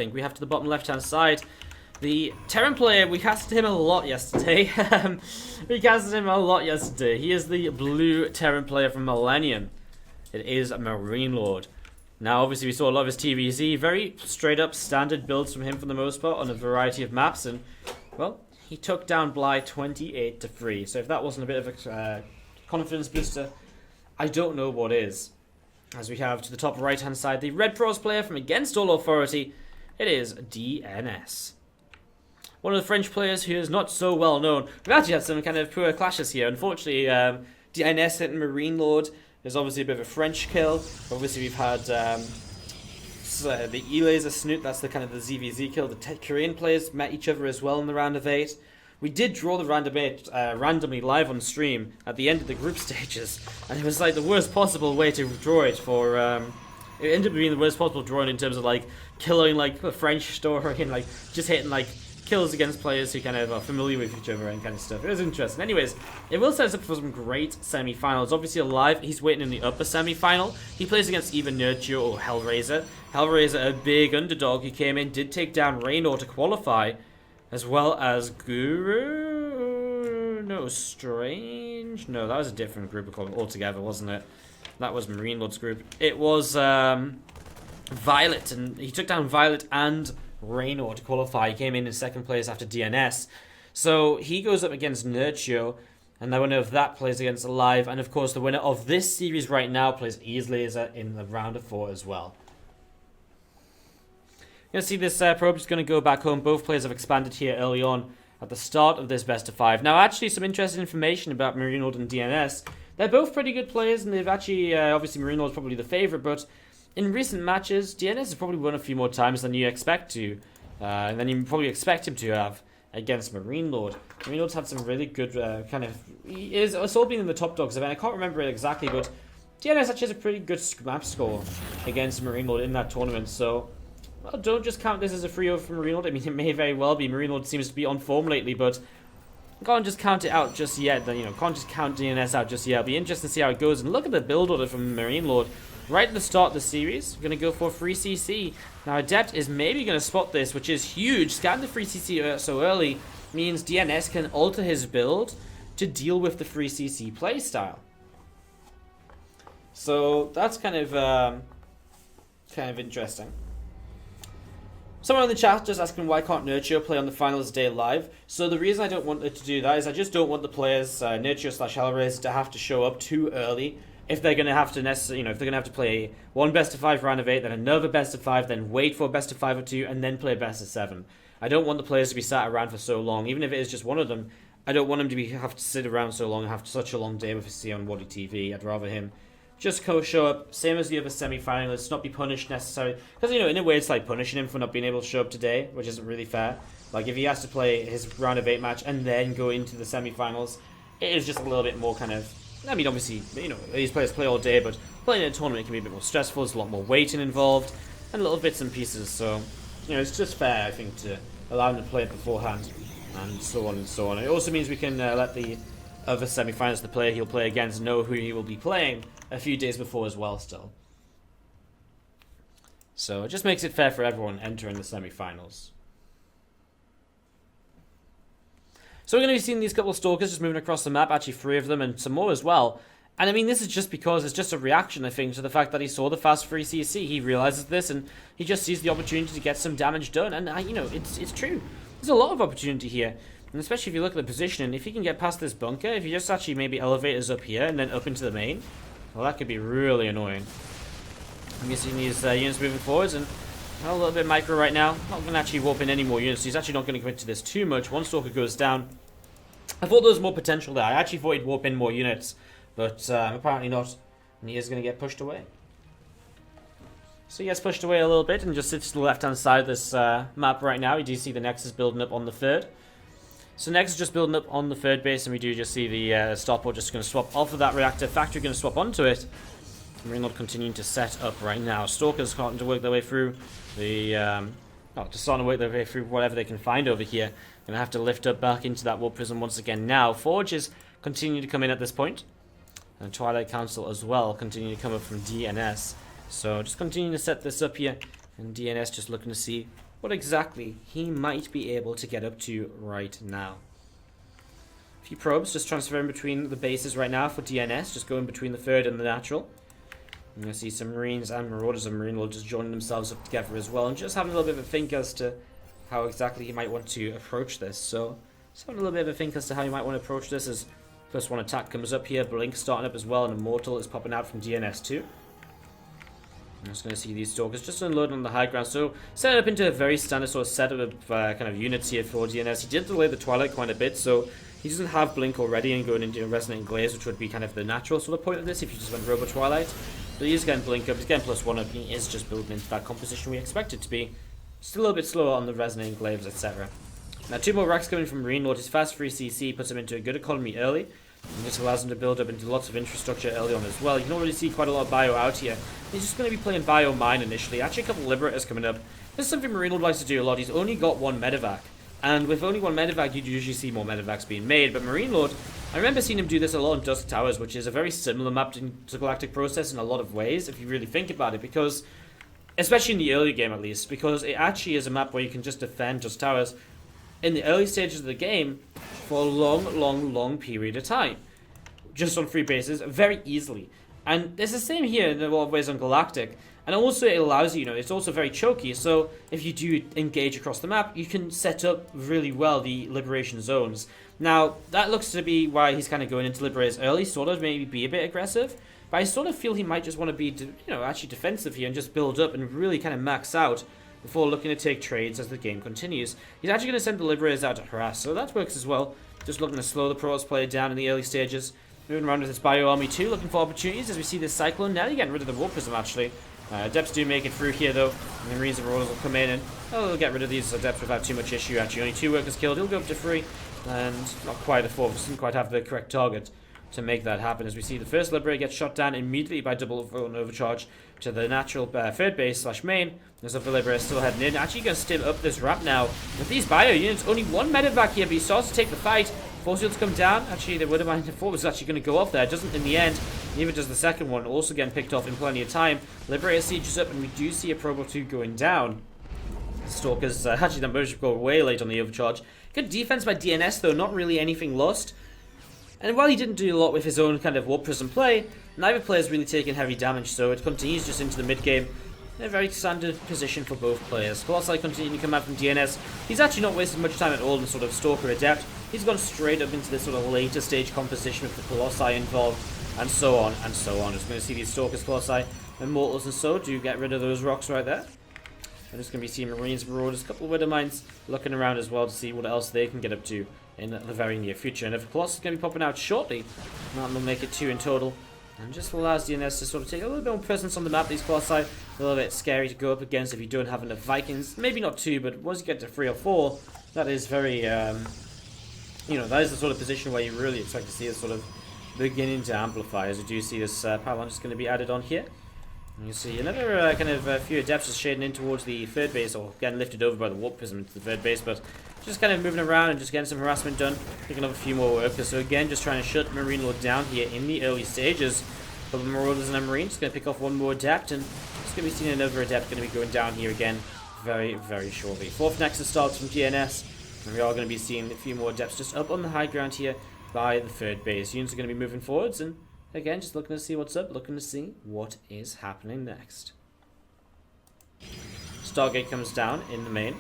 think. We have to the bottom left-hand side. The Terran player, we casted him a lot yesterday. He is the blue Terran player from Millennium. It is MarineLorD. Now, obviously, we saw a lot of his TvZ. Very straight-up standard builds from him for the most part on a variety of maps. And, well, he took down Bly 28-3. So if that wasn't a bit of a confidence booster, I don't know what is. As we have to the top right-hand side, the Red Pros player from Against All Authority. It is DnS. One of the French players who is not so well known. We've actually had some kind of poor clashes here. Unfortunately, DnS hitting MarineLorD is obviously a bit of a French kill. Obviously, we've had the E-Laser Snoot, that's the kind of the ZVZ kill. The Korean players met each other as well in the round of 8. We did draw the round of 8 randomly live on stream at the end of the group stages. And it was like the worst possible way to draw it for... it ended up being the worst possible drawing in terms of like killing like a French story and like just hitting like kills against players who kind of are familiar with each other and kind of stuff. It was interesting. Anyways, it will set us up for some great semi-finals. Obviously alive, he's waiting in the upper semi-final. He plays against either Nurture or Hellraiser. Hellraiser, a big underdog who came in, did take down MarineLorD to qualify, as well as Guru. No, Strange. No, that was a different group altogether, wasn't it? That was MarineLorD's group. It was Violet, and he took down Violet and Raynor to qualify. He came in second place after DnS. So he goes up against Nurture, and the winner of that plays against Alive, and of course the winner of this series right now plays Laser in the round of 4 as well. You're going to see this probe is going to go back home. Both players have expanded here early on at the start of this best of 5. Now actually some interesting information about MarineLorD and DnS. They're both pretty good players, and they've actually, obviously MarineLorD's probably the favourite, but in recent matches, DnS has probably won a few more times than you expect to, and then you probably expect him to have against MarineLorD. MarineLorD's had some really good it's all been in the top dogs event. I can't remember it exactly, but DnS actually has a pretty good map score against MarineLorD in that tournament, so well, don't just count this as a 3-0 for MarineLorD. I mean, it may very well be. MarineLorD seems to be on form lately, but can't just count it out just yet. Can't just count DnS out just yet. It'll be interesting to see how it goes. And look at the build order from MarineLorD. Right at the start of the series, we're going to go for a free CC. Now, Adept is maybe going to spot this, which is huge. Scan the free CC so early means DnS can alter his build to deal with the free CC playstyle. So that's kind of interesting. Someone in the chat just asking why can't Nurture play on the finals day live. So the reason I don't want it to do that is I just don't want the players, Nurture/Hellraiser, to have to show up too early. If they're going to have to if they're going to have to play one best of 5 round of 8, then another best of 5, then wait for a best of 5 or 2, and then play a best of 7. I don't want the players to be sat around for so long, even if it is just one of them. I don't want them to have to sit around so long and have such a long day with a C on WardiTV. I'd rather him just show up, same as the other semi-finalists, not be punished necessarily. Because, in a way, it's like punishing him for not being able to show up today, which isn't really fair. Like, if he has to play his round of 8 match and then go into the semi-finals, it is just a little bit more kind of... I mean, obviously, these players play all day, but playing in a tournament can be a bit more stressful. There's a lot more waiting involved, and little bits and pieces. So, it's just fair, I think, to allow them to play it beforehand, and so on and so on. It also means we can let the other semi-finals, the player he'll play against, know who he will be playing a few days before as well, still. So, it just makes it fair for everyone entering the semi-finals. So we're going to be seeing these couple of Stalkers just moving across the map, actually 3 of them and some more as well. And I mean, this is just because it's just a reaction, I think, to the fact that he saw the fast free CC. He realizes this and he just sees the opportunity to get some damage done. And, it's true. There's a lot of opportunity here. And especially if you look at the positioning, if you can get past this bunker, if you just actually maybe elevate us up here and then up into the main, well, that could be really annoying. I'm seeing these units moving forwards and a little bit micro right now. Not going to actually warp in any more units. He's actually not going to commit to this too much. One Stalker goes down. I thought there was more potential there. I actually thought he'd warp in more units, but apparently not. And he is going to get pushed away. So he gets pushed away a little bit and just sits to the left-hand side of this map right now. You do see the Nexus building up on the 3rd. So Nexus just building up on the 3rd base, and we do just see the starport just going to swap off of that reactor. Factory going to swap onto it. MarineLorD continuing to set up right now. Stalkers starting to work their way through the... just starting to work their way through whatever they can find over here. Going to have to lift up back into that warp prism once again now. Forges continue to come in at this point. And Twilight Council as well continue to come up from DnS. So just continuing to set this up here. And DnS just looking to see what exactly he might be able to get up to right now. A few probes just transferring between the bases right now for DnS, just going between the third and the natural. I'm going to see some Marines and Marauders and MarineLorD just joining themselves up together as well, and just having a little bit of a think as to how exactly he might want to approach this. So, just having a little bit of a think as to how you might want to approach this as first one attack comes up here, Blink starting up as well, and Immortal is popping out from DnS too. I'm just going to see these Stalkers just unloading on the high ground. So, set up into a very standard sort of setup of kind of units here for DnS. He did delay the Twilight quite a bit, so he doesn't have Blink already and going into Resonant Glaze, which would be kind of the natural sort of point of this if you just went Robo Twilight. But he is getting Blink up, he's getting +1 up, he is just building into that composition we expect it to be. Just a little bit slower on the Resonant Glaives, etc. Now, 2 more racks coming from MarineLorD. His fast 3 CC puts him into a good economy early. And this allows him to build up into lots of infrastructure early on as well. You can already see quite a lot of bio out here. He's just going to be playing bio mine initially. Actually, a couple of Liberators coming up. This is something MarineLorD likes to do a lot. He's only got 1 medevac. And with only 1 medevac, you'd usually see more medevacs being made. But MarineLorD, I remember seeing him do this a lot in Dusk Towers, which is a very similar map to Galactic Process in a lot of ways, if you really think about it. Because, especially in the early game at least, because it actually is a map where you can just defend Dusk Towers in the early stages of the game for a long period of time. Just on 3 bases, very easily. And there's the same here in a lot of ways on Galactic. And also it allows you, it's also very choky, so if you do engage across the map, you can set up really well the liberation zones. Now, that looks to be why he's kind of going into Liberators early, sort of maybe be a bit aggressive. But I sort of feel he might just want to be, actually defensive here and just build up and really kind of max out before looking to take trades as the game continues. He's actually going to send the Liberators out to harass, so that works as well. Just looking to slow the Protoss player down in the early stages. Moving around with his bio army too, looking for opportunities as we see this Cyclone. Now you're getting rid of the Warp Prism actually. Adepts do make it through here though, and the Marines and Marauders will come in and they'll get rid of these Adepts without too much issue. Actually, only 2 workers killed. He'll go up to 3, and not quite a 4th. Doesn't quite have the correct target to make that happen. As we see the first Liberator gets shot down immediately by double overcharge to the natural 3rd base / main. There's a Liberator still heading in. Actually going to stim up this ramp now. With these bio units, only 1 medevac here, but he starts to take the fight. Force fields come down. Actually, they would have mind. The 4 was actually going to go off there. Doesn't in the end. Neither does the second one. Also getting picked off in plenty of time. Liberator sieges up, and we do see a probe or 2 going down. Stalkers, actually, that motorship go way late on the overcharge. Good defense by DnS, though. Not really anything lost. And while he didn't do a lot with his own kind of Warp Prism play, neither player's really taken heavy damage, so it continues just into the mid-game. A very standard position for both players. Colossi continuing to come out from DnS. He's actually not wasted much time at all in sort of Stalker Adept. He's gone straight up into this sort of later stage composition with the Colossi involved, and so on and so on. Just going to see these Stalkers, Colossi, Immortals, and so do get rid of those rocks right there. I'm just going to be seeing Marines, Marauders, a couple of Widow Mines looking around as well to see what else they can get up to in the very near future. And if Colossus is going to be popping out shortly, that will make it 2 in total. And just allows DnS to sort of take a little bit more presence on the map. These Colossi, a little bit scary to go up against if you don't have enough Vikings. Maybe not 2, but once you get to 3 or 4, that is very, that is the sort of position where you really expect to see it sort of beginning to amplify. As you do see this pylon just going to be added on here. And you see another kind of few Adepts just shading in towards the 3rd base, or getting lifted over by the Warp Prism into the 3rd base, but just kind of moving around and just getting some harassment done, picking up a few more workers. So again, just trying to shut MarineLorD down here in the early stages. But the Marauders and the Marines going to pick off 1 more Adept, and just going to be seeing another Adept going to be going down here again very, very shortly. 4th Nexus starts from DnS, and we are going to be seeing a few more Adepts just up on the high ground here by the 3rd base. Units are going to be moving forwards, and again, just looking to see what's up, looking to see what is happening next. Stargate comes down in the main.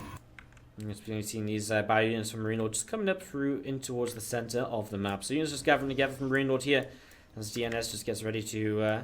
You're seeing these bio units from MarineLorD just coming up through in towards the center of the map. So units just gathering together from MarineLorD here as DnS just gets ready to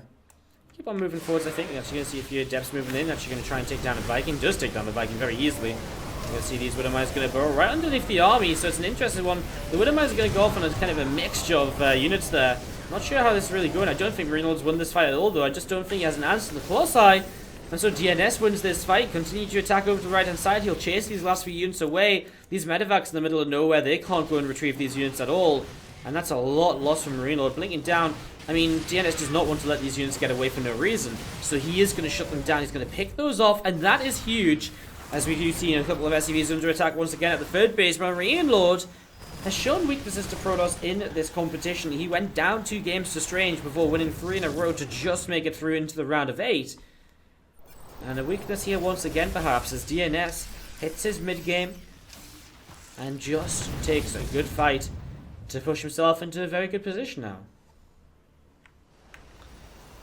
keep on moving forwards. I think we're actually going to see a few Adepts moving in. Actually going to try and take down a Viking. Does take down the Viking very easily. You're going to see these Widowmines going to burrow right underneath the army. So it's an interesting one. The Widowmines are going to go off on a kind of a mixture of units there. Not sure how this is really going. I don't think MarineLorD's won this fight at all, though. I just don't think he has an answer to the Colossi. And so DnS wins this fight. Continue to attack over to the right-hand side. He'll chase these last few units away. These medevacs in the middle of nowhere, they can't go and retrieve these units at all. And that's a lot lost from MarineLorD. Blinking down. I mean, DnS does not want to let these units get away for no reason. So he is going to shut them down. He's going to pick those off. And that is huge. As we do see a couple of SCVs under attack once again at the 3rd base. MarineLorD has shown weaknesses to Protoss in this competition. He went down 2 games to Strange before winning 3 in a row to just make it through into the round of 8. And a weakness here once again, perhaps, as DnS hits his mid-game, and just takes a good fight to push himself into a very good position now.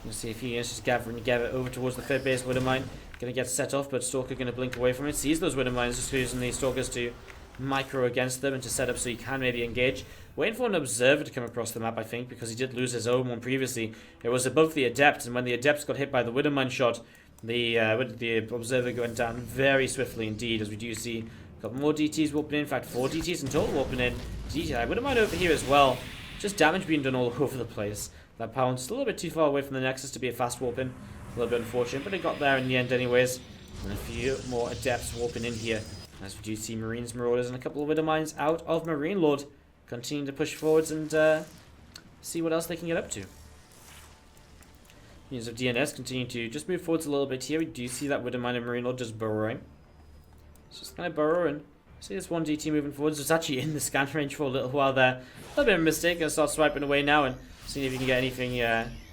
Let's see if he is just gathering together over towards the third base. Widowmine going to get set off, but Stalker going to blink away from it. Sees those Widowmines, just using the Stalkers to micro against them and to set up so he can maybe engage. Waiting for an Observer to come across the map, I think, because he did lose his own one previously. It was above the Adept, and when the Adepts got hit by the Widowmine shot, the Observer went down very swiftly indeed, as we do see a couple more DTs warping in. In fact, 4 DTs in total warping in. Widowmine over here as well. Just damage being done all over the place. That pound just a little bit too far away from the Nexus to be a fast warp in. A little bit unfortunate, but it got there in the end anyways. And a few more Adepts warping in here. As we do see Marines, Marauders, and a couple of Widowmines out of MarineLorD. Continuing to push forwards and see what else they can get up to. Units of DnS continue to just move forwards a little bit here. We do see that Widowmine and MarineLorD just burrowing. It's just kind of burrowing. See this one DT moving forwards. It's actually in the scan range for a little while there. A little bit of a mistake. Gonna start swiping away now and seeing if you can get anything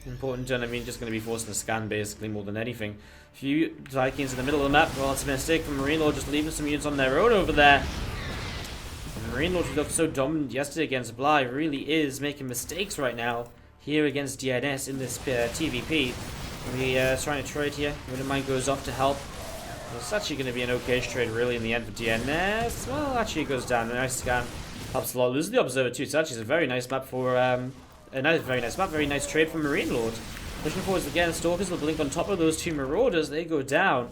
important done. I mean, just going to be forcing a scan basically more than anything. A few Vikings in the middle of the map. Well, it's a mistake from MarineLorD, just leaving some units on their own over there. And MarineLorD, who looked so dominant yesterday against Bly, really is making mistakes right now here against DnS in this TvP. He's trying to trade here. Widowmine goes off to help. It's actually going to be an okay trade really in the end for DnS. Well, actually it goes down. A nice scan. Helps a lot. Loses the Observer too. So actually it's a very nice map for... very nice trade from MarineLorD. Pushing forwards again. Stalkers will blink on top of those two Marauders. They go down.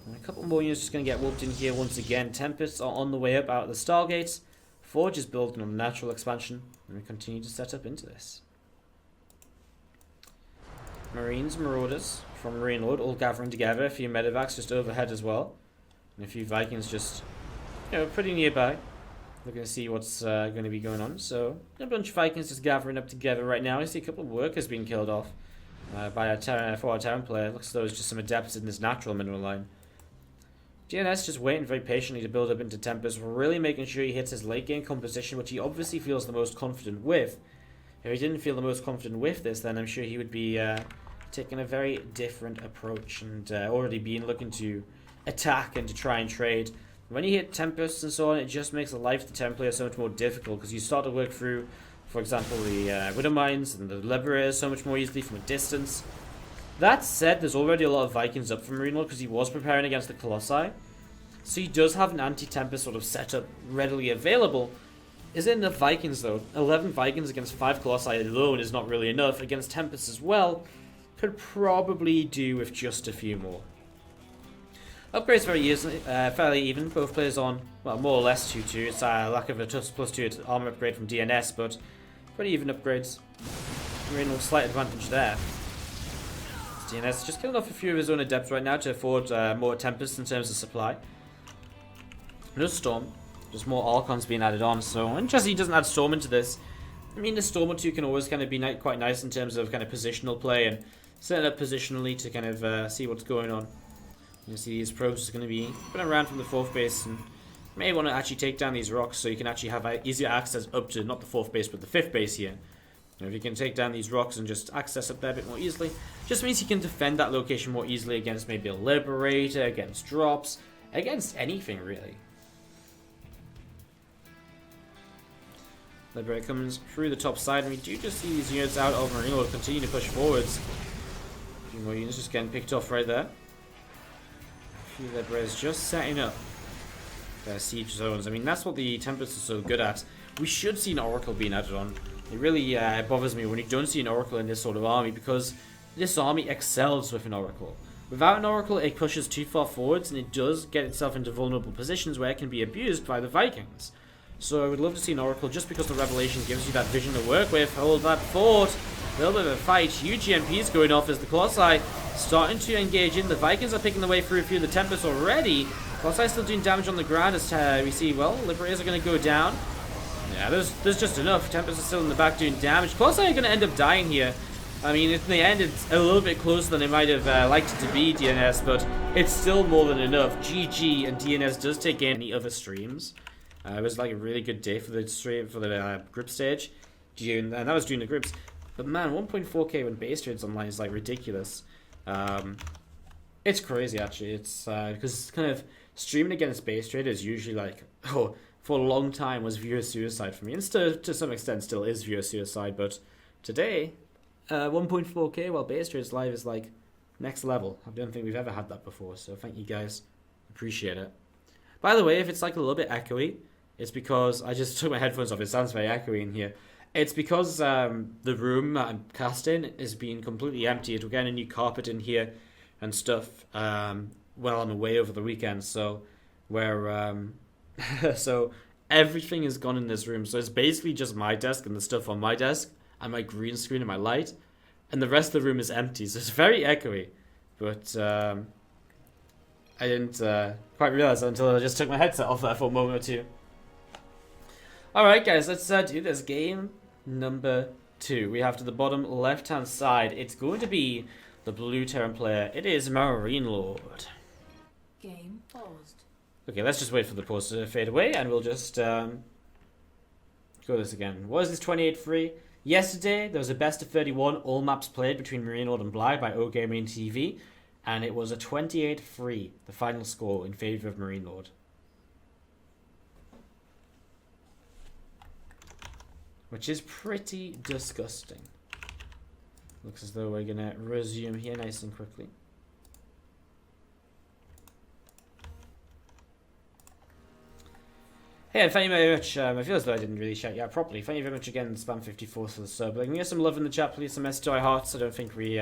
And a couple more units just going to get warped in here once again. Tempests are on the way up out of the Stargates. Forge is building on natural expansion. And we continue to set up into this. Marines, Marauders from MarineLorD all gathering together. A few medevacs just overhead as well. And a few Vikings just, pretty nearby. Looking to see what's going to be going on. So, a bunch of Vikings just gathering up together right now. I see a couple of workers being killed off by a Terran player. Looks as though there's just some Adepts in this natural mineral line. DnS just waiting very patiently to build up into Tempest, really making sure he hits his late game composition, which he obviously feels the most confident with. If he didn't feel the most confident with this, then I'm sure he would be taking a very different approach and already been looking to attack and to try and trade. When you hit Tempests and so on, it just makes the life of the Terran player so much more difficult because you start to work through, for example, the Widowmines and the Liberators so much more easily from a distance. That said, there's already a lot of Vikings up from MarineLorD because he was preparing against the Colossi. So he does have an anti-Tempest sort of setup readily available. Is it enough Vikings though? 11 Vikings against 5 Colossi alone is not really enough. Against Tempests as well, could probably do with just a few more. Upgrades very easily, fairly even. Both players on, well, more or less 2-2. It's a lack of a +2 armor upgrade from DnS, but pretty even upgrades. MarineLorD slight advantage there. DnS just killing off a few of his own Adepts right now to afford more Tempests in terms of supply. No Storm, just more Archons being added on. So interesting he doesn't add Storm into this. I mean, the Storm or two can always kind of be quite nice in terms of kind of positional play and setting up positionally to kind of see what's going on. You see these probes are going to be going around from the 4th base and may want to actually take down these rocks so you can actually have easier access up to not the 4th base but the 5th base here. If you can take down these rocks and just access up there a bit more easily, just means you can defend that location more easily against maybe a Liberator, against drops, against anything really. Liberator comes through the top side and we do just see these units out of MarineLorD continue to push forwards. A few more units just getting picked off right there. Few Liberators just setting up their siege zones. I mean, that's what the Tempests are so good at. We should see an Oracle being added on. It really bothers me when you don't see an Oracle in this sort of army because this army excels with an Oracle. Without an Oracle, it pushes too far forwards and it does get itself into vulnerable positions where it can be abused by the Vikings. So I would love to see an Oracle just because the Revelation gives you that vision to work with. Hold that fort. A little bit of a fight. Huge EMPs going off as the Colossi starting to engage in. The Vikings are picking their way through a few of the Tempests already. Colossi still doing damage on the ground as we see, well, Liberators are going to go down. Yeah, there's just enough. Tempests are still in the back doing damage. Colossi are going to end up dying here. I mean, in the end, it's a little bit closer than they might have liked it to be, DnS, but it's still more than enough. GG, and DnS does take in any other streams. It was like a really good day for the stream, for the group stage. And that was during the groups. But man, 1.4k when base trade's online is like ridiculous. It's crazy actually. It's because kind of streaming against base trade is usually like, oh, for a long time was viewer suicide for me, and still, to some extent still is viewer suicide, but today, 1.4K while base trade is live is like next level. I don't think we've ever had that before, so thank you guys. Appreciate it. By the way, if it's like a little bit echoey, it's because I just took my headphones off. It sounds very echoey in here. It's because the room that I'm casting is being completely empty. We're getting a new carpet in here and stuff while I'm away over the weekend. So so everything is gone in this room. So it's basically just my desk and the stuff on my desk and my green screen and my light. And the rest of the room is empty. So it's very echoey. But I didn't quite realize that until I just took my headset off there for a moment or two. Alright guys, let's do this. Game number 2. We have to the bottom left hand side. It's going to be the blue Terran player. It is MarineLorD. Game paused. Okay, let's just wait for the pause to fade away and we'll just go this again. What is this 28-3? Yesterday there was a best of 31 all maps played between MarineLorD and Bly by OGamingTV, and it was a 28-3, the final score in favour of MarineLorD. Which is pretty disgusting. Looks as though we're going to resume here nice and quickly. Hey, and thank you very much. I feel as though I didn't really shout you out properly. Thank you very much again, Spam54 for the sub. Can we get some love in the chat, please? Some SDI hearts. I don't think we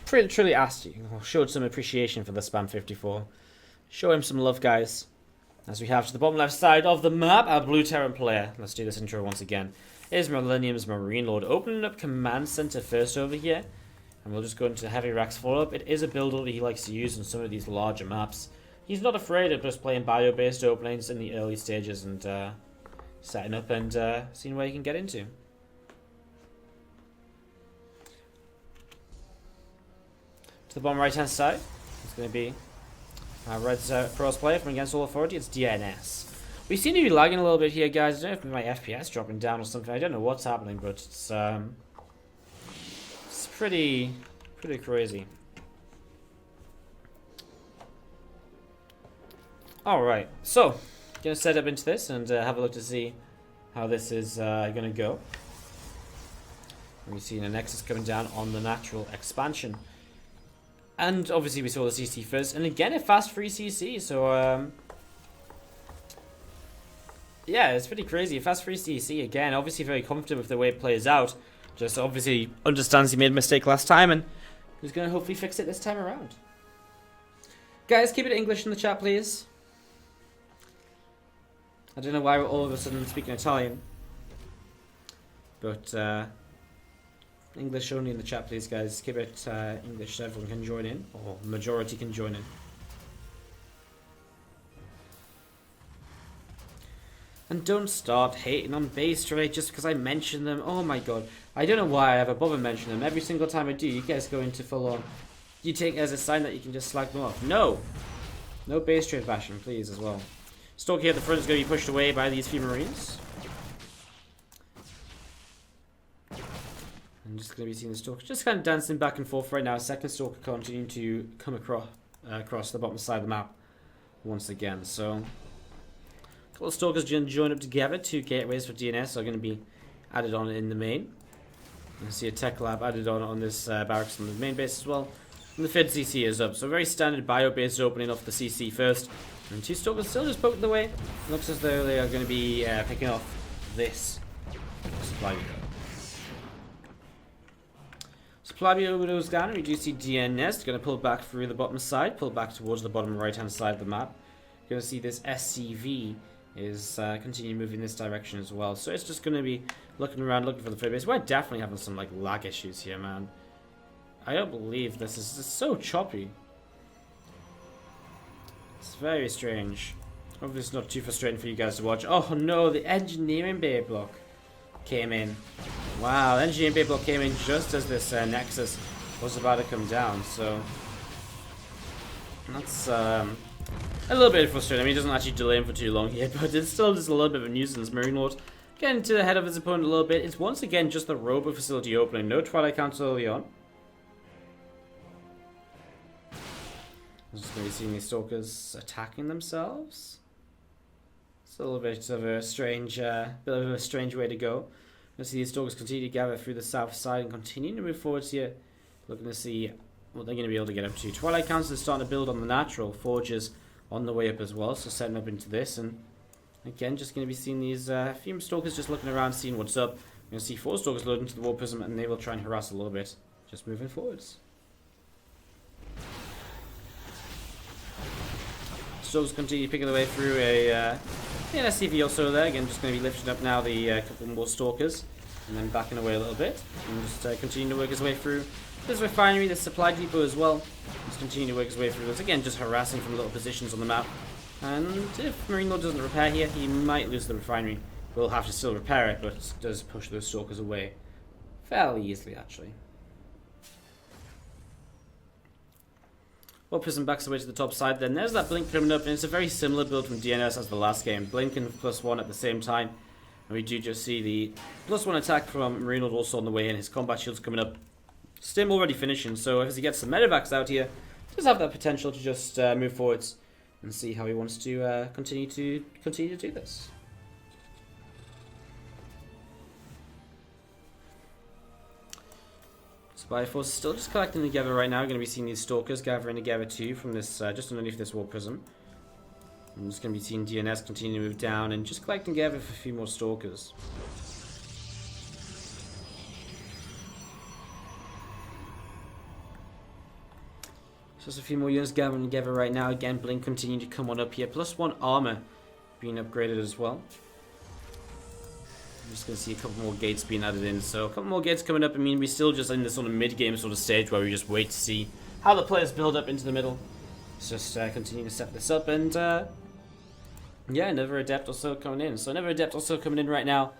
truly asked you. Or showed some appreciation for the Spam54. Show him some love, guys. As we have to the bottom left side of the map, our blue Terran player. Let's do this intro once again. Here's Millennium's MarineLorD opening up Command Center first over here. And we'll just go into Heavy Racks follow-up. It is a build order he likes to use on some of these larger maps. He's not afraid of just playing bio-based openings in the early stages and setting up and seeing where he can get into. To the bottom right-hand side, it's going to be Red's pros player from Against All Authority. It's DnS. We seem to be lagging a little bit here, guys. I don't know if my FPS dropping down or something. I don't know what's happening, but it's pretty crazy. Alright, so gonna set up into this and have a look to see how this is gonna go. We see a Nexus coming down on the natural expansion. And obviously we saw the CC first, and again a fast free CC, so yeah, it's pretty crazy. A fast free CC again, obviously very confident with the way it plays out. Just obviously understands he made a mistake last time and he's gonna hopefully fix it this time around. Guys, keep it English in the chat, please. I don't know why we're all of a sudden speaking Italian. But English only in the chat, please, guys. Keep it English so everyone can join in, or majority can join in. And don't start hating on base trade just because I mention them. Oh my god. I don't know why I ever bother mentioning them. Every single time I do, you guys go into full on. You take it as a sign that you can just slag them off. No! No base trade bashing, please, as well. Stalk here at the front is going to be pushed away by these few Marines. I'm just going to be seeing the Stalker just kind of dancing back and forth right now. Second Stalker continuing to come across the bottom side of the map once again. So, a couple of Stalkers join up together. 2 gateways for DNS are going to be added on in the main. You can see a tech lab added on this barracks on the main base as well. And the Fed CC is up. So, very standard bio-based opening off the CC first. And 2 Stalkers still just poking the way. Looks as though they are going to be picking off this supply depot. Supply depot goes down, and we do see DnS going to pull back through the bottom side, pull back towards the bottom right hand side of the map. You're going to see this SCV is continuing moving this direction as well. So it's just going to be looking around, looking for the third base. We're definitely having some like lag issues here, man. I don't believe this is so choppy. It's very strange. Hopefully it's not too frustrating for you guys to watch. Oh no, the engineering bay block came in. Wow, the engineering bay block came in just as this Nexus was about to come down. So that's a little bit frustrating. I mean, it doesn't actually delay him for too long here, but it's still just a little bit of a nuisance. MarineLorD getting to the head of his opponent a little bit. It's once again just the Robo facility opening. No Twilight Council early on. I'm just going to be seeing these stalkers attacking themselves. It's a little bit of a strange, way to go. Let's see these stalkers continue to gather through the south side and continue to move forwards here. Looking to see what they're going to be able to get up to. Twilight Council is starting to build on the natural. Forges on the way up as well, so setting up into this. And again, just going to be seeing these few stalkers just looking around, seeing what's up. We're going to see 4 stalkers load into the War Prism, and they will try and harass a little bit. Just moving forwards. Stalkers continue picking their way through a DnS CV also there. Again, just going to be lifting up now the couple more stalkers. And then backing away a little bit. And just continuing to work his way through. There's a refinery, there's supply depot as well. Just continuing to work his way through this. Again, just harassing from little positions on the map. And if MarineLorD doesn't repair here, he might lose the refinery. We'll have to still repair it, but it does push those stalkers away fairly easily, actually. Well, Prism backs away to the top side then. There's that blink coming up, and it's a very similar build from DnS as the last game. Blink and +1 at the same time. And we do just see the +1 attack from MarineLorD also on the way in. His combat shield's coming up. Stim already finishing, so as he gets some medevacs out here, does have that potential to just move forwards and see how he wants to continue to do this. Spy Force is still just collecting together right now. We're going to be seeing these stalkers gathering together too from this just underneath this War Prism. I'm just going to be seeing DnS continue to move down and just collecting together for a few more stalkers. Just a few more units gathering together right now. Again, Blink continuing to come on up here. +1 armor being upgraded as well. I'm just going to see a couple more gates being added in. So a couple more gates coming up. I mean, we're still just in this sort of mid-game sort of stage where we just wait to see how the players build up into the middle. Let's just continue to set this up. And yeah, another Adept also coming in. So another Adept also coming in right now.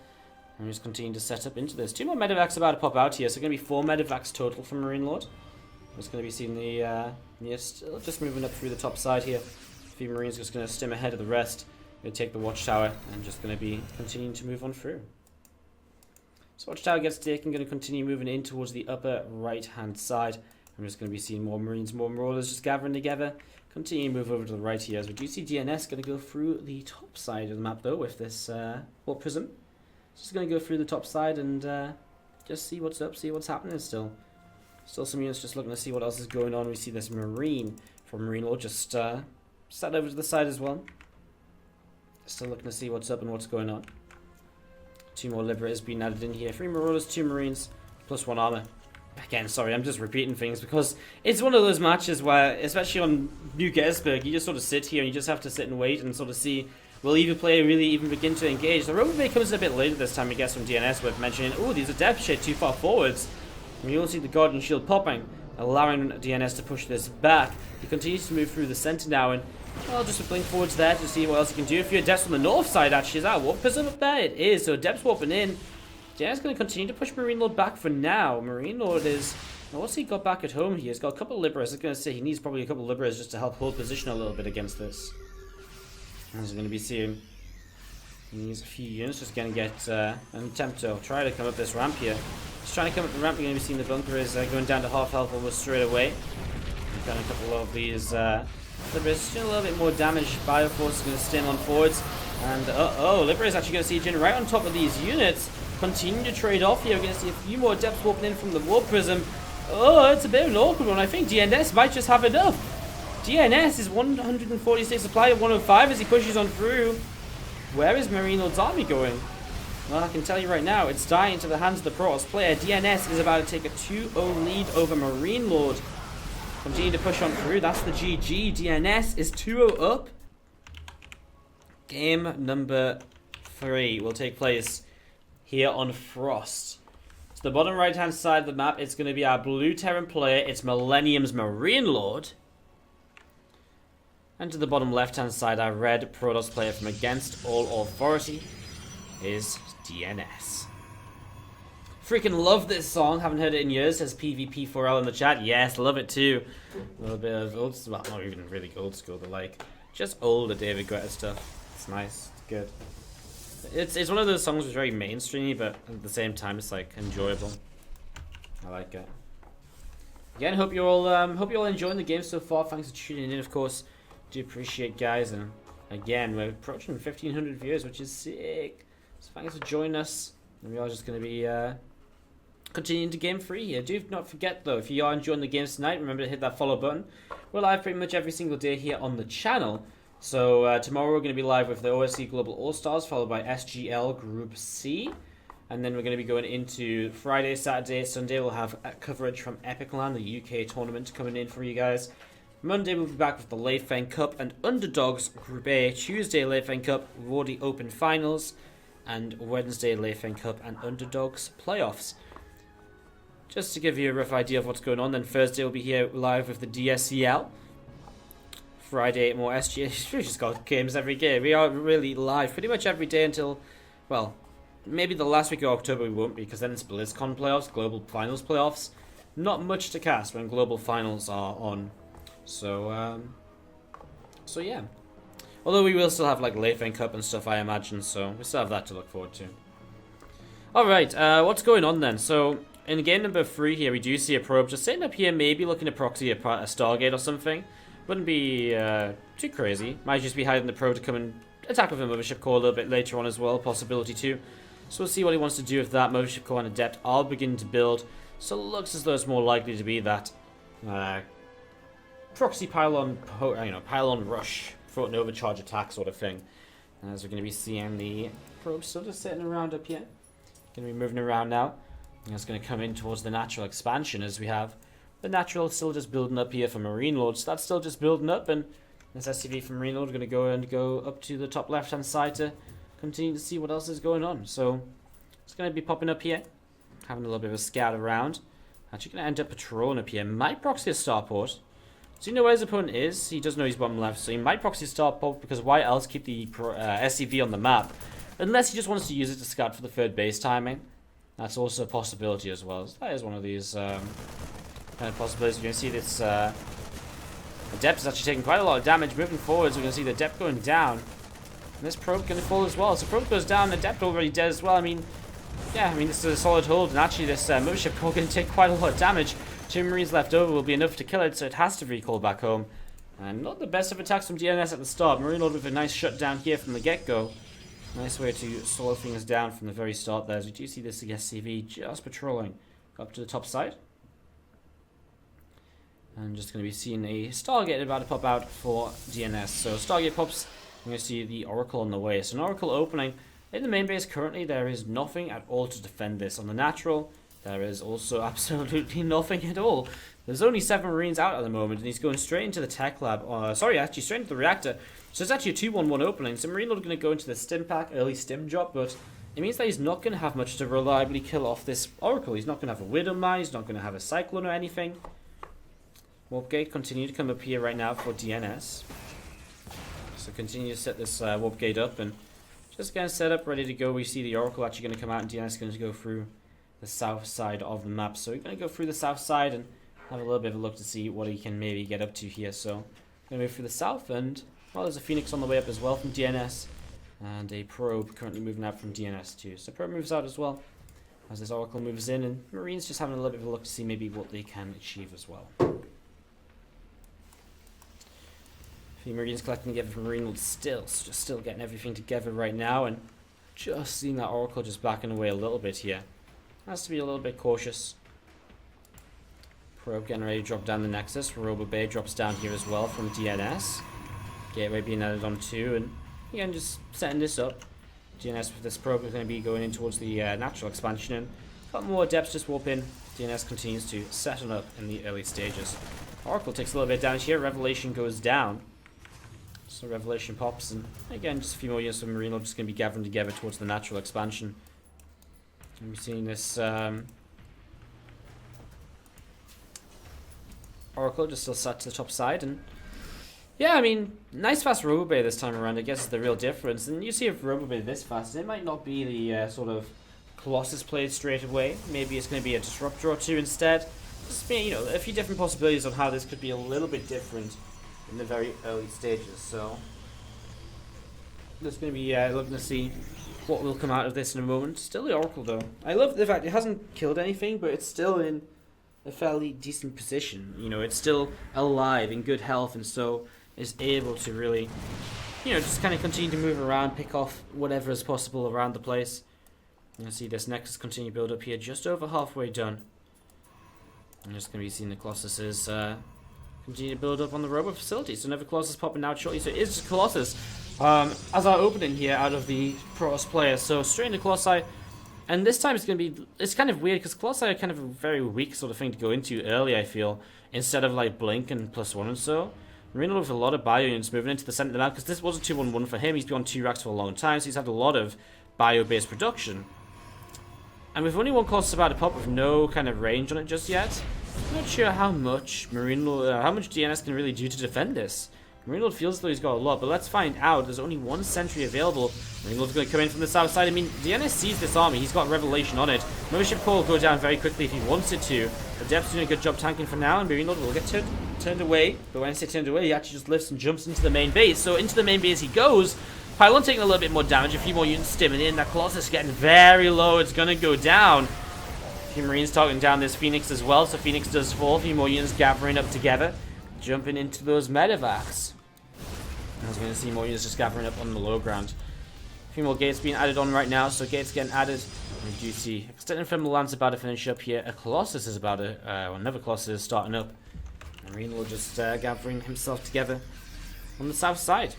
I'm just continuing to set up into this. 2 more medevacs about to pop out here. So going to be 4 medevacs total from MarineLorD. Just going to be seeing the still just moving up through the top side here. A few Marines just going to stim ahead of the rest. Going to take the watchtower and just going to be continuing to move on through. So watchtower gets taken, going to continue moving in towards the upper right hand side. I'm just going to be seeing more Marines, more Marauders just gathering together. Continue to move over to the right here as we do see DnS going to go through the top side of the map though with this War Prism. Just going to go through the top side and just see what's up, see what's happening still. Still some units just looking to see what else is going on. We see this Marine from MarineLorD just sat over to the side as well. Still looking to see what's up and what's going on. 2 more Liberators being added in here. 3 Marauders, 2 Marines, +1 armor. Again, sorry, I'm just repeating things because it's one of those matches where, especially on New Gettysburg, you just sort of sit here and you just have to sit and wait and sort of see, will either player really even begin to engage? The Rover comes a bit later this time, I guess, from DnS with mentioning, oh, these are depth shade too far forwards. And you'll see the Guardian Shield popping, allowing DnS to push this back. He continues to move through the center now, and well, just a blink forwards there to see what else he can do. If you're Adepts on the north side, actually, is that a Warp Prism up there? It is, so Adepts warping in. DnS is going to continue to push MarineLorD back for now. MarineLorD is, well, what's he got back at home here? He's got a couple of Liberators. I was going to say he needs probably a couple of Liberators just to help hold position a little bit against this. As we're going to be seeing, he needs a few units just going to get an attempt to try to come up this ramp here. Just trying to come up the ramp. You're going to be seeing the bunker is going down to half health almost straight away. We've got a couple of these Liberators doing a little bit more damage. Bioforce is going to stim on forwards. And Liberator is actually going to see Jin right on top of these units. Continue to trade off here. We're going to see a few more Adepts warping in from the War Prism. Oh, it's a bit of an awkward one. I think DnS might just have enough. DnS is 146 supply of 105 as he pushes on through. Where is MarineLorD's army going? Well, I can tell you right now, it's dying into the hands of the Protoss player. DnS is about to take a 2-0 lead over MarineLorD. Continue to push on through. That's the GG. DnS is 2-0 up. Game number 3 will take place here on Frost. To the bottom right hand side of the map, it's going to be our blue Terran player. It's Millennium's MarineLorD. And to the bottom left hand side, our red Protoss player from Against All Authority is DnS. Freaking love this song. Haven't heard it in years. Says PvP4L in the chat. Yes, love it too. A little bit of old, well, not even really old school, but like just older David Guetta stuff. It's nice. It's good. It's one of those songs that's very mainstreamy, but at the same time, it's like enjoyable. I like it. again, hope you're all enjoying the game so far. Thanks for tuning in, of course. Do appreciate, guys, and again, we're approaching 1,500 viewers, which is sick. So thanks for joining us. And we are just going to be continuing to game free here. Do not forget, though, if you are enjoying the games tonight, remember to hit that follow button. We're live pretty much every single day here on the channel. So tomorrow we're going to be live with the OSC Global All-Stars, followed by SGL Group C. And then we're going to be going into Friday, Saturday, Sunday. We'll have coverage from Epic Land, the UK tournament, coming in for you guys. Monday we'll be back with the Lei Feng Cup and Underdogs Group A. Tuesday, Lei Feng Cup, Wardi Open Finals. And Wednesday, Lei Feng Cup and Underdogs Playoffs. Just to give you a rough idea of what's going on, then Thursday we'll be here live with the DSCL. Friday, more SGA. We just got games every day. We are really live pretty much every day until, well, maybe the last week of October we won't be, because then it's BlizzCon playoffs, Global Finals playoffs. Not much to cast when Global Finals are on. So yeah. Although we will still have like Lei Feng Cup and stuff, I imagine, so we still have that to look forward to. Alright, what's going on then? So, in game number 3 here, we do see a probe just sitting up here, maybe looking to proxy a Stargate or something. Wouldn't be too crazy. Might just be hiding the probe to come and attack with a Mothership Core a little bit later on as well, possibility too. So we'll see what he wants to do with that. Mothership Core and Adept are beginning to build, so it looks as though it's more likely to be that proxy pylon rush, floating overcharge attack sort of thing. As we're going to be seeing the probe still just sitting around up here. Going to be moving around now. And it's going to come in towards the natural expansion as we have the natural still just building up here for MarineLorD. So that's still just building up, and this SCV from MarineLorD going to go up to the top left hand side to continue to see what else is going on. So it's going to be popping up here, having a little bit of a scout around. Actually going to end up patrolling up here. Might proxy a starport. So you know where his opponent is. He does know he's bottom left, so he might proxy a starport, because why else keep the SCV on the map? Unless he just wants to use it to scout for the third base timing. That's also a possibility as well. So that is one of these kind of possibilities. You're going to see this Adept is actually taking quite a lot of damage. Moving forwards, we're going to see the Adept going down. And this probe going to fall as well. So probe goes down, Adept already dead as well. I mean, this is a solid hold. And actually this Mothership Core going to take quite a lot of damage. 2 Marines left over will be enough to kill it, so it has to recall back home. And not the best of attacks from DnS at the start. MarineLorD with a nice shutdown here from the get-go. Nice way to slow things down from the very start there. As we do see this SCV just patrolling up to the top side. I'm just going to be seeing a Stargate about to pop out for DnS. So Stargate pops, I'm going to see the Oracle on the way. So an Oracle opening. In the main base currently there is nothing at all to defend this. On the natural there is also absolutely nothing at all. There's only 7 Marines out at the moment, and he's going straight into the tech lab. Straight into the reactor. So it's actually a 2-1-1 opening. So MarineLorD going to go into the stim pack, early stim drop, but it means that he's not going to have much to reliably kill off this Oracle. He's not going to have a Widow Mine, he's not going to have a Cyclone or anything. Warp Gate continue to come up here right now for DnS. So continue to set this Warp Gate up, and just getting set up, ready to go. We see the Oracle actually going to come out, and DnS is going to go through the south side of the map. So we're going to go through the south side and have a little bit of a look to see what he can maybe get up to here. So I'm going to move through the south, and well, there's a Phoenix on the way up as well from DnS, and a probe currently moving out from DnS too. So probe moves out as well as this Oracle moves in, and Marines just having a little bit of a look to see maybe what they can achieve as well. A few Marines collecting together from MarineLorD still getting everything together right now, and just seeing that Oracle just backing away a little bit here. Has to be a little bit cautious. Probe getting ready to drop down the Nexus. Robo Bay drops down here as well from DnS. Gateway being added on too, and again just setting this up. DnS with this probe is going to be going in towards the natural expansion, and got more Adepts just warp in. DnS continues to settle up in the early stages. Oracle takes a little bit down here. Revelation goes down. So Revelation pops, and again just a few more units of MarineLorD just going to be gathering together towards the natural expansion. And we're seeing this Oracle just still sat to the top side, and yeah, I mean, nice fast Robobay this time around, I guess is the real difference. And you see if Robobay this fast, it might not be the sort of Colossus played straight away. Maybe it's going to be a Disruptor or two instead. Just being, a few different possibilities on how this could be a little bit different in the very early stages. So just going to be looking to see what will come out of this in a moment. Still the Oracle though. I love the fact it hasn't killed anything, but it's still in a fairly decent position. You know, it's still alive, in good health, and so is able to really, you know, just kind of continue to move around, pick off whatever is possible around the place. You can see this Nexus continue to build up here, just over halfway done. I'm just going to be seeing the Colossuses continue to build up on the robot facility. So another Colossus popping out shortly. So it is just Colossus as our opening here out of the Protoss players. So straight into Colossi. And this time it's kind of weird because Colossi are kind of a very weak sort of thing to go into early, I feel. Instead of like Blink and +1 and so. MarineLorD with a lot of bio units moving into the center of the map because this was a 2-1-1 for him. He's been on 2 racks for a long time, so he's had a lot of bio-based production. And with only one Colossus about to pop with no kind of range on it just yet, I'm not sure how much how much DnS can really do to defend this. MarineLorD feels as though he's got a lot, but let's find out. There's only one sentry available. MarineLord's going to come in from the south side. I mean, DnS sees this army. He's got Revelation on it. Mothership Core will go down very quickly if he wants it to. The Depth's doing a good job tanking for now, and MarineLorD will get turned away. But when I say turned away, he actually just lifts and jumps into the main base. So into the main base he goes. Pylon taking a little bit more damage, a few more units stimming in. That Colossus getting very low. It's going to go down. A few Marines talking down this Phoenix as well. So Phoenix does fall. A few more units gathering up together. Jumping into those medevacs. I was going to see more units just gathering up on the low ground. A few more gates being added on right now. So gates getting added. We do see Extended Thermal Lance about to finish up here. A Colossus is about to... another Colossus is starting up. MarineLorD just gathering himself together on the south side.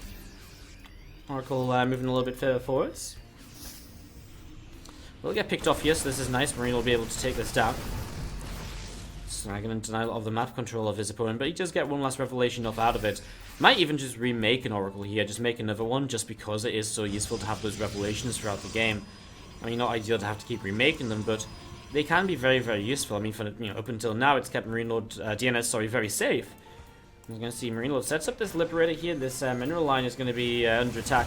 Oracle moving a little bit further forwards. We'll get picked off here, so this is nice. Marine will be able to take this down. Snagging and denial of the map control of his opponent, but he does get one last revelation off out of it. Might even just remake an Oracle here, just make another one, just because it is so useful to have those revelations throughout the game. I mean, not ideal to have to keep remaking them, but they can be very, very useful. I mean, for up until now, it's kept MarineLorD, DnS, very safe. We're going to see MarineLorD sets up this Liberator here. This mineral line is going to be under attack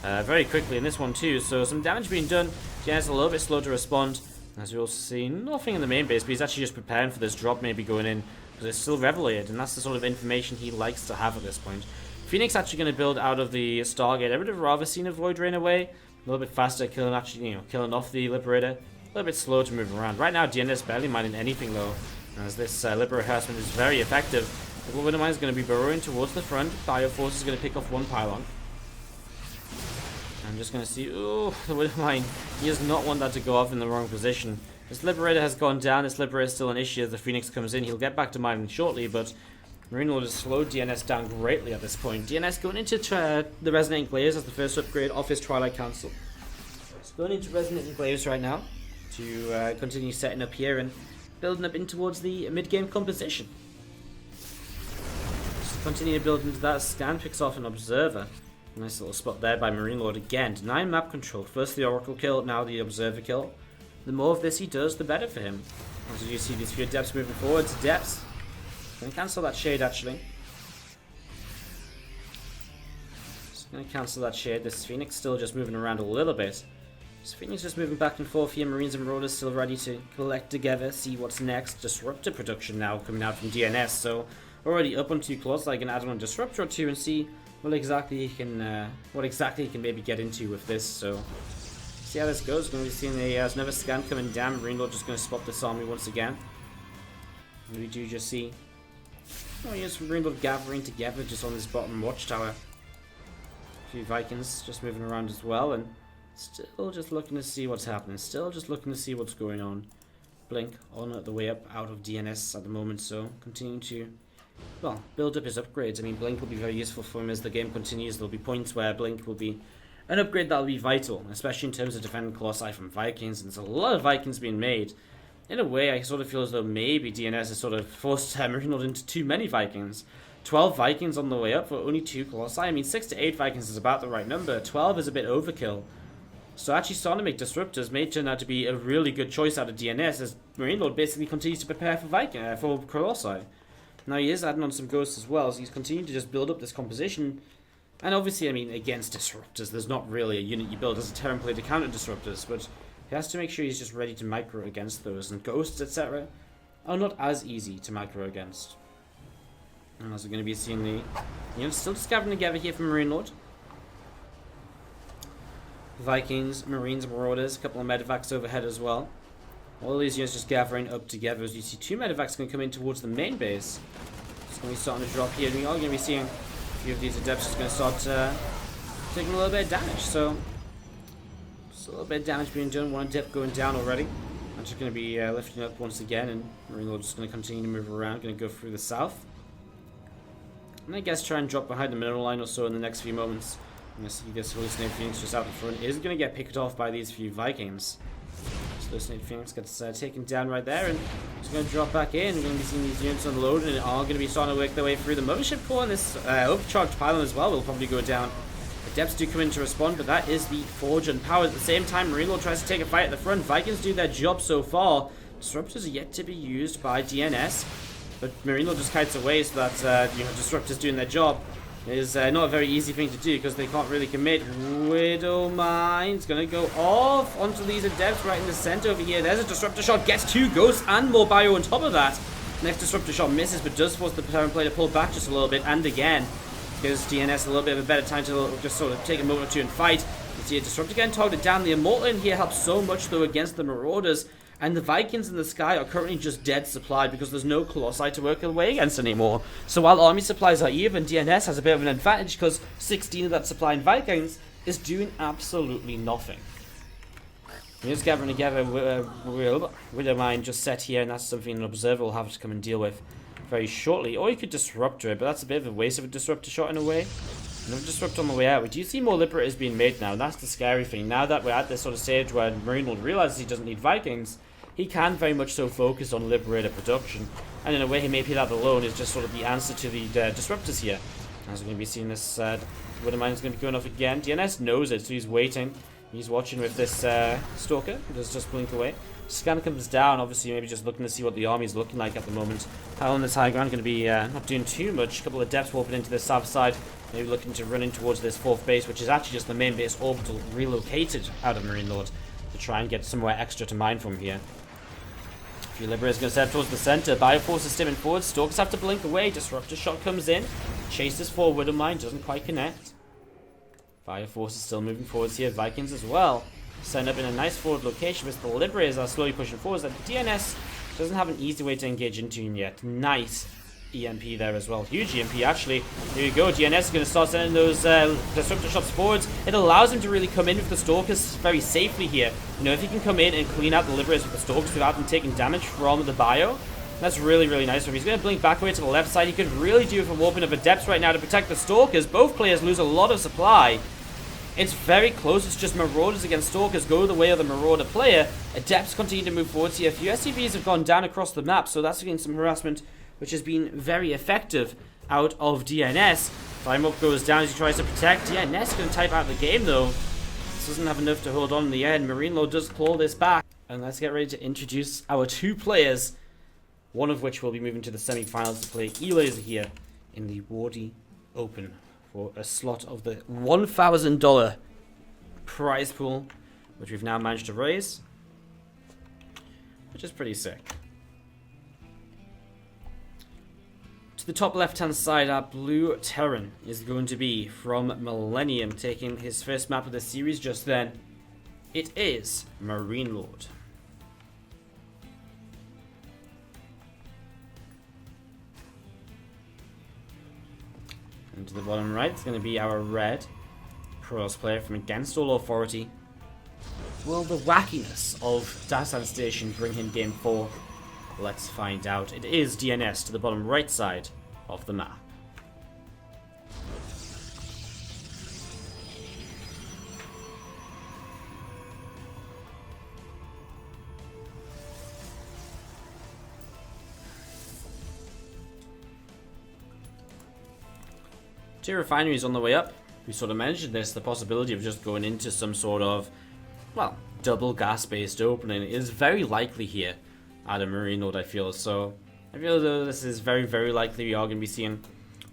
very quickly in this one too. So some damage being done. DnS is a little bit slow to respond. As we also see, nothing in the main base, but he's actually just preparing for this drop maybe going in. Because it's still Revelated, and that's the sort of information he likes to have at this point. Phoenix actually going to build out of the Stargate. I would have rather seen a Void Rain away. A little bit faster, killing off the Liberator. A little bit slow to move around. Right now, DnS barely minding anything though. As this Liberator harassment is very effective. The Widow Mine is going to be burrowing towards the front. Bioforce is going to pick off one pylon. I'm just going to see... Oh, the Widow Mine. He does not want that to go off in the wrong position. This Liberator has gone down. This Liberator is still an issue as the Phoenix comes in. He'll get back to mining shortly, but MarineLorD has slowed DnS down greatly at this point. DnS going into the Resonant Glaives as the first upgrade off his Twilight Council. It's going into Resonant Glaives right now to continue setting up here and building up in towards the mid-game composition. Continue to build into that. Scan picks off an Observer. Nice little spot there by MarineLorD again. Denying map control. First the Oracle kill, now the Observer kill. The more of this he does, the better for him. As you see these few Depths moving forwards. Depths. Gonna cancel that shade actually. Just gonna cancel that shade. This Phoenix still just moving around a little bit. This Phoenix just moving back and forth here. Marines and Marauders still ready to collect together, see what's next. Disruptor production now coming out from DnS, so already up on 2 Colossi. I can add on a Disruptor or 2 and see what exactly he can maybe get into with this. So see how this goes. Going to be seeing another scan coming down. MarineLorD just going to spot this army once again. And we do just see yes, MarineLorD gathering together just on this bottom watchtower. A few Vikings just moving around as well, and still just looking to see what's happening. Still just looking to see what's going on. Blink on the way up out of DnS at the moment, so continuing to build up his upgrades. I mean, Blink will be very useful for him as the game continues. There'll be points where Blink will be an upgrade that'll be vital, especially in terms of defending Colossi from Vikings. And there's a lot of Vikings being made. In a way, I sort of feel as though maybe DnS has sort of forced MarineLorD into too many Vikings. 12 Vikings on the way up for only 2 Colossi. I mean, 6 to 8 Vikings is about the right number. 12 is a bit overkill. So actually starting to make Disruptors may turn out to be a really good choice out of DnS as MarineLorD basically continues to prepare for Colossi. Now he is adding on some Ghosts as well, so he's continuing to just build up this composition. And obviously, I mean, against Disruptors, there's not really a unit you build as a Terran player to counter Disruptors, but he has to make sure he's just ready to micro against those. And Ghosts, etc., are not as easy to micro against. And as we're going to be seeing the units still just gathering together here from MarineLorD. Vikings, Marines, Marauders, a couple of Medivacs overhead as well. All these units just gathering up together as you see 2 medevacs going to come in towards the main base. It's going to be starting to drop here. We are going to be seeing a few of these adepts just going to start taking a little bit of damage. So, just a little bit of damage being done. 1 adept going down already. I'm just going to be lifting up once again, and MarineLorD just going to continue to move around. Going to go through the south. And I guess try and drop behind the mineral line or so in the next few moments. I'm going to see this Hallucinated Phoenix just out in front. Is going to get picked off by these few Vikings. Hallucinated Phoenix gets taken down right there, and it's going to drop back in. We're going to be seeing these units unload, and are going to be starting to work their way through the mothership core, and this overcharged pylon as well will probably go down. Adepts do come in to respond, but that is the Forge and Power. At the same time, MarineLorD tries to take a fight at the front. Vikings do their job so far. Disruptors are yet to be used by DnS, but MarineLorD just kites away so that Disruptors doing their job. It is not a very easy thing to do because they can't really commit. Widowmine's going to go off onto these adepts right in the center over here. There's a disruptor shot, gets 2 ghosts and more bio on top of that. Next disruptor shot misses, but does force the Terran player to pull back just a little bit, and again gives DnS a little bit of a better time to just sort of take a moment or two and fight. You see a disruptor getting targeted down. The Immortal in here helps so much though against the Marauders. And the Vikings in the sky are currently just dead supplied because there's no Colossi to work away against anymore. So while army supplies are even, DnS has a bit of an advantage because 16 of that supply in Vikings is doing absolutely nothing. Units gathering together, Widowmine just set here, and that's something an observer will have to come and deal with very shortly. Or you could disrupt it, but that's a bit of a waste of a disruptor shot in a way. Another disrupt on the way out. We do see more Liberators being made now, and that's the scary thing. Now that we're at this sort of stage where MarineLorD realizes he doesn't need Vikings, he can very much so focus on Liberator production. And in a way, he may be that alone is just sort of the answer to the disruptors here. As we're going to be seeing this, Widowmine is going to be going off again. DnS knows it, so he's waiting. He's watching with this Stalker, who does just blink away. Scan comes down, obviously maybe just looking to see what the army is looking like at the moment. Hal on this high ground going to be not doing too much. A couple of depths warping into the south side. Maybe looking to run in towards this 4th base, which is actually just the main base orbital relocated out of MarineLorD to try and get somewhere extra to mine from here. A few Liberators going to step towards the center. Bioforce is stimming forward. Stalkers have to blink away. Disruptor shot comes in. Chases forward. Widowmine doesn't quite connect. Bioforce is still moving forwards here. Vikings as well. Set up in a nice forward location, but the Liberators are slowly pushing forwards. And DnS doesn't have an easy way to engage into him yet. Nice EMP there as well. Huge EMP actually. Here we go. DnS is going to start sending those disruptor shots forwards. It allows him to really come in with the Stalkers very safely here. You know, if he can come in and clean out the Liberators with the Stalkers without them taking damage from the bio, that's really, really nice for him. He's going to blink back away to the left side. He could really do with a warping of Adepts right now to protect the Stalkers. Both players lose a lot of supply. It's very close. It's just Marauders against Stalkers go the way of the Marauder player. Adepts continue to move forwards here. A few SCVs have gone down across the map, so that's getting some harassment, which has been very effective out of DnS. Time up goes down as he tries to protect. DnS going to type out the game though. This doesn't have enough to hold on in the end. MarineLorD does claw this back. And let's get ready to introduce our 2 players. One of which will be moving to the semi-finals to play E-Laser here in the Wardi Open for a slot of the $1,000 prize pool, which we've now managed to raise, which is pretty sick. To the top left-hand side, our blue Terran is going to be from Millennium, taking his first map of the series just then. It is MarineLorD. And to the bottom right, it's going to be our red Protoss player from Against All Authority. Will the wackiness of Dasan Station bring him game 4? Let's find out. It is DnS to the bottom right side of the map. Two refineries on the way up. We sort of mentioned this, the possibility of just going into some sort of, well, double gas-based opening is very likely here out of MarineLorD, I feel. So, I feel though this is very, very likely we are going to be seeing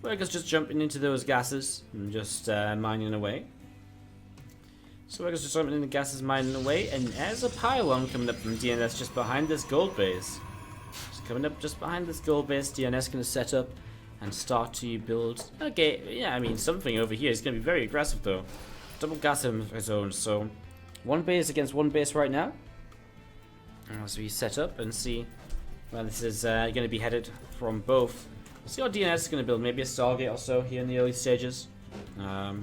workers just jumping into those gases and just mining away. So workers just jumping into gases, mining away, and there's a pylon coming up from DnS just behind this gold base. Just coming up just behind this gold base, DnS going to set up and start to build. Okay, yeah, I mean, something over here. He's going to be very aggressive, though. Double gas of his own, so 1 base against 1 base right now. As we set up and see where this is going to be headed from both. We'll see what DnS is going to build. Maybe a Stargate or so here in the early stages. I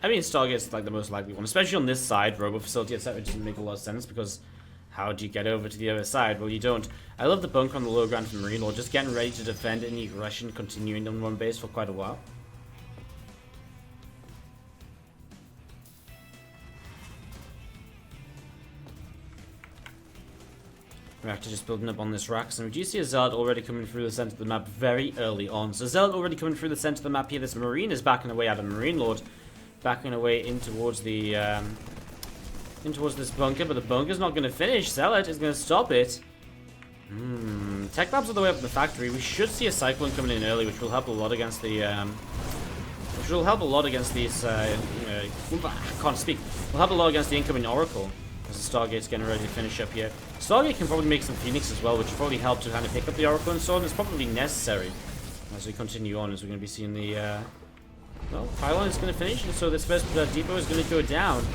mean, Stargate's like the most likely one, especially on this side. Robo facility, etc. doesn't make a lot of sense because how do you get over to the other side? Well, you don't. I love the bunker on the low ground from MarineLorD, just getting ready to defend any aggression continuing on one base for quite a while. We're actually just building up on this racks, and we do see a Zealot already coming through the center of the map very early on. So Zealot already coming through the center of the map here. This Marine is backing away out of MarineLorD, backing away in towards the this bunker, but the bunker's not going to finish. Zealot is going to stop it. Tech labs all the way up in the factory. We should see a Cyclone coming in early, which will help a lot against the these. I can't speak. Will help a lot against the incoming Oracle. As the Stargate's getting ready to finish up here. Stargate can probably make some Phoenix as well, which will probably help to kind of pick up the Oracle and so on. It's probably necessary as we continue on, as we're going to be seeing the well, pylon is going to finish, and so this first depot is going to go down.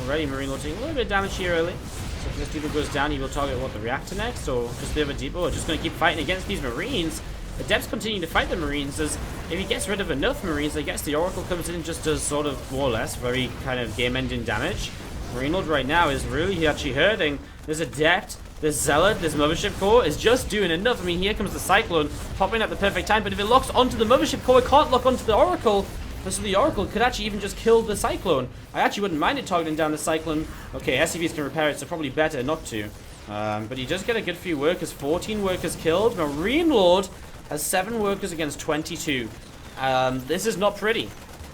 Already MarineLorD taking a little bit of damage here early. So if this depot goes down, he will target what, the reactor next, or just the other depot, or just going to keep fighting against these Marines. The Depths continue to fight the Marines, as if he gets rid of enough Marines, I guess the Oracle comes in and just does sort of more or less very kind of game-ending damage. MarineLorD right now is really actually hurting. There's a Depth, there's Zealot, there's Mothership Core is just doing enough. I mean, here comes the Cyclone popping at the perfect time, but if it locks onto the Mothership Core, it can't lock onto the Oracle. So the Oracle could actually even just kill the Cyclone. I actually wouldn't mind it targeting down the Cyclone. Okay, SCVs can repair it, so probably better not to. But he does get a good few workers. 14 workers killed. MarineLorD has 7 workers against 22. This is not pretty.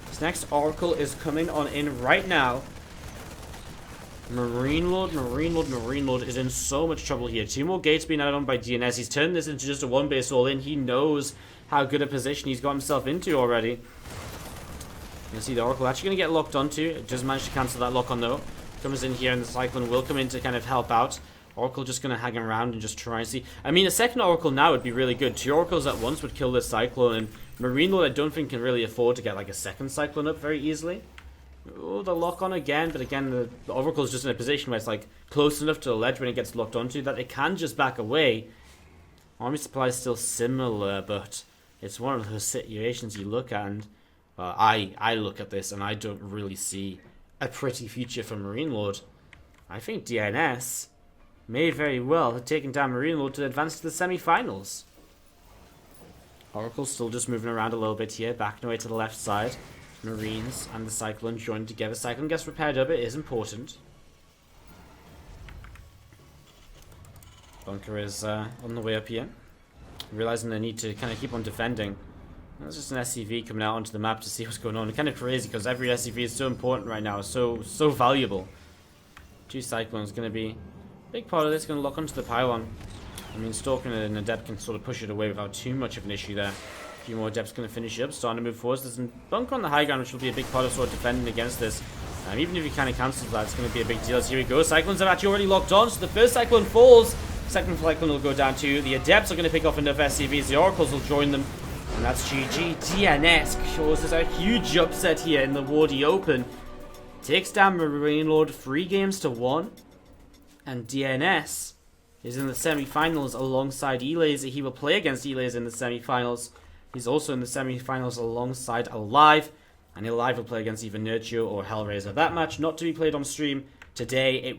This next Oracle is coming on in right now. MarineLorD is in so much trouble here. 2 more gates being added on by DnS. He's turned this into just a 1-base all-in. He knows how good a position he's got himself into already. You see the Oracle actually going to get locked onto. It just managed to cancel that lock on though. Comes in here and the Cyclone will come in to kind of help out. Oracle just going to hang around and just try and see. I mean, a second Oracle now would be really good. 2 Oracles at once would kill this Cyclone, and MarineLorD I don't think can really afford to get like a second Cyclone up very easily. Oh, the lock on again, but again the Oracle is just in a position where it's like close enough to the ledge when it gets locked onto that it can just back away. Army supply is still similar, but it's one of those situations you look at and I look at this and I don't really see a pretty future for MarineLorD. I think DnS may very well have taken down MarineLorD to advance to the semi-finals. Oracle's still just moving around a little bit here, backing away to the left side. Marines and the Cyclone joined together. Cyclone gets repaired up, it is important. Bunker is on the way up here. Realizing they need to kind of keep on defending. There's just an SCV coming out onto the map to see what's going on. It's kind of crazy because every SCV is so important right now, so valuable. 2 Cyclones going to be a big part of this, going to lock onto the pylon. I mean, stalking it and Adept can sort of push it away without too much of an issue there. A few more Adepts going to finish it up, starting to move forwards. There's a bunker on the high ground, which will be a big part of sort of defending against this. Even if he kind of cancels that, it's going to be a big deal. As here we go. Cyclones have actually already locked on, so the first Cyclone falls. Second Cyclone will go down too. The Adepts are going to pick off enough SCVs. The Oracles will join them. And that's GG. DnS causes a huge upset here in the Wardi Open. Takes down MarineLorD 3 games to 1. And DnS is in the semi-finals alongside eLaser. He will play against eLaser in the semi-finals. He's also in the semi-finals alongside Alive. And Alive will play against either Nurture or Hellraiser. That match not to be played on stream today. It